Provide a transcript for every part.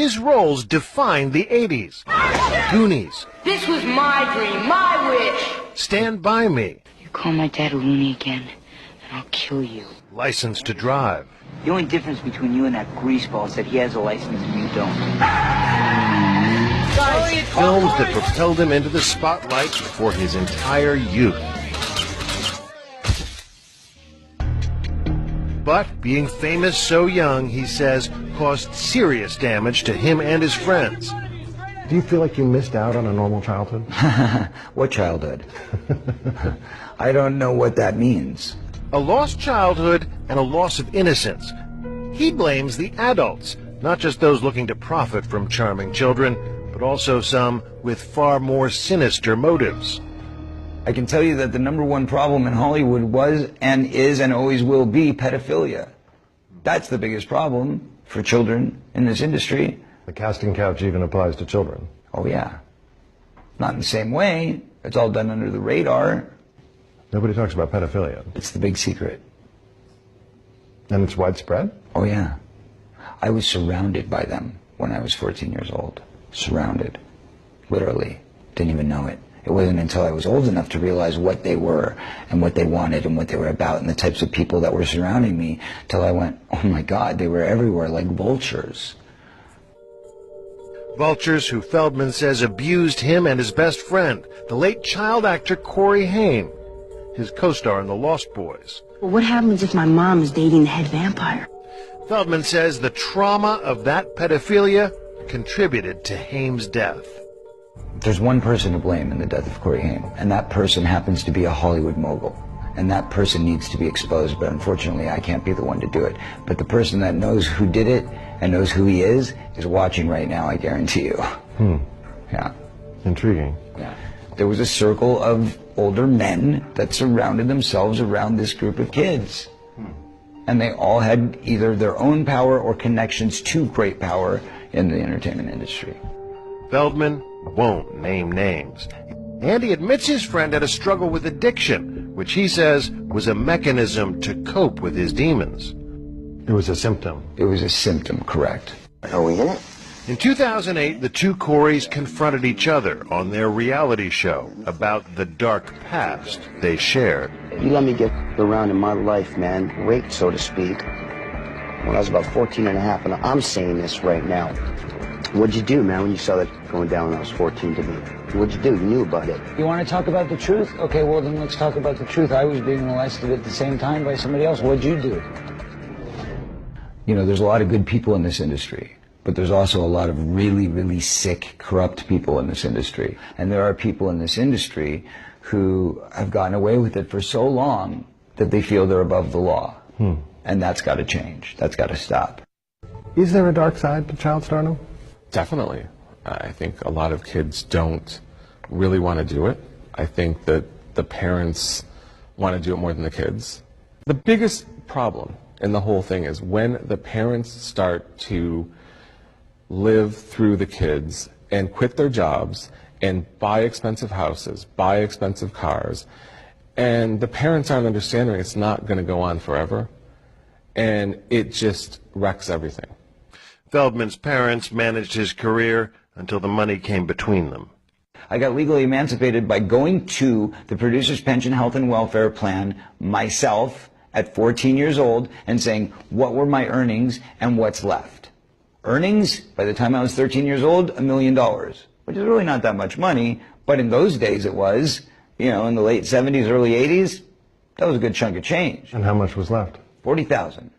His roles defined the 80s. Goonies. This was my dream, my wish. Stand By Me. You call my dad a loony again, and I'll kill you. License to Drive. The only difference between you and that greaseball is that he has a license and you don't. Films that propelled him into the spotlight for his entire youth. But being famous so young, he says, caused serious damage to him and his friends. Do you feel like you missed out on a normal childhood? What childhood? I don't know what that means. A lost childhood and a loss of innocence. He blames the adults, not just those looking to profit from charming children, but also some with far more sinister motives. I can tell you that the #1 problem in Hollywood was and is and always will be pedophilia. That's the biggest problem for children in this industry. The casting couch even applies to children. Oh yeah. Not in the same way. It's all done under the radar. Nobody talks about pedophilia. It's the big secret. And it's widespread? Oh yeah. I was surrounded by them when I was 14 years old. Surrounded. Literally. Didn't even know it. It wasn't until I was old enough to realize what they were and what they wanted and what they were about and the types of people that were surrounding me till I went, oh my God, they were everywhere like vultures. Vultures who Feldman says abused him and his best friend, the late child actor Corey Haim, his co-star in The Lost Boys. Well, what happens if my mom is dating the head vampire? Feldman says the trauma of that pedophilia contributed to Haim's death. There's one person to blame in the death of Corey Haim, and that person happens to be a Hollywood mogul. And that person needs to be exposed, but unfortunately I can't be the one to do it. But the person that knows who did it and knows who he is watching right now, I guarantee you. Yeah. Intriguing. Yeah. There was a circle of older men that surrounded themselves around this group of kids. And they all had either their own power or connections to great power in the entertainment industry. Feldman won't name names. And he admits his friend had a struggle with addiction, which he says was a mechanism to cope with his demons. It was a symptom. It was a symptom, correct. Are we in it? In 2008, the two Coreys confronted each other on their reality show about the dark past they shared. You let me get around in my life, man, raped, so to speak, when I was about 14 and a half, and I'm saying this right now. What'd you do, man, when you saw that going down when I was 14 to me? What'd you do? You knew about it. You want to talk about the truth? Okay, well then let's talk about the truth. I was being molested at the same time by somebody else. What'd you do? You know, there's a lot of good people in this industry, but there's also a lot of really, really sick, corrupt people in this industry. And there are people in this industry who have gotten away with it for so long that they feel they're above the law. And that's got to change. That's got to stop. Is there a dark side to child stardom? Definitely. I think a lot of kids don't really want to do it. I think that the parents want to do it more than the kids. The biggest problem in the whole thing is when the parents start to live through the kids and quit their jobs and buy expensive houses, buy expensive cars, and the parents aren't understanding it's not going to go on forever, and it just wrecks everything. Feldman's parents managed his career until the money came between them. I got legally emancipated by going to the Producer's Pension Health and Welfare Plan myself at 14 years old and saying, what were my earnings and what's left? Earnings, by the time I was 13 years old, $1 million, which is really not that much money, but in those days it was, you know, in the late 70s, early 80s, that was a good chunk of change. And how much was left? $40,000.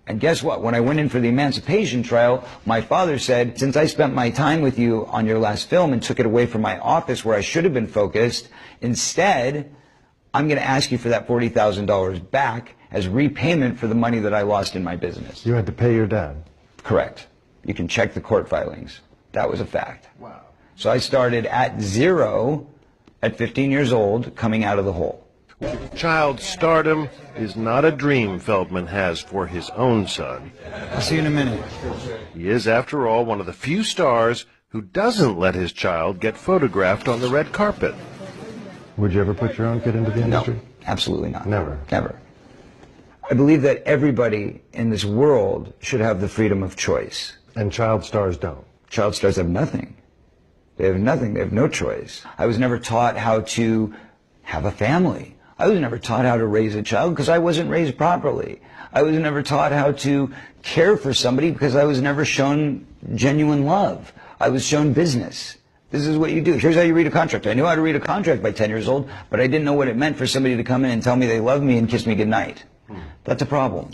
And guess what? When I went in for the emancipation trial, my father said, since I spent my time with you on your last film and took it away from my office where I should have been focused, instead, I'm going to ask you for that $40,000 back as repayment for the money that I lost in my business. You had to pay your dad? Correct. You can check the court filings. That was a fact. Wow. So I started at zero at 15 years old, coming out of the hole. Child stardom is not a dream Feldman has for his own son. I'll see you in a minute. He is, after all, one of the few stars who doesn't let his child get photographed on the red carpet. Would you ever put your own kid into the industry? No, absolutely not. Never? Never. I believe that everybody in this world should have the freedom of choice. And child stars don't. Child stars have nothing. They have nothing. They have no choice. I was never taught how to have a family. I was never taught how to raise a child because I wasn't raised properly. I was never taught how to care for somebody because I was never shown genuine love. I was shown business. This is what you do. Here's how you read a contract. I knew how to read a contract by 10 years old, but I didn't know what it meant for somebody to come in and tell me they love me and kiss me goodnight. That's a problem.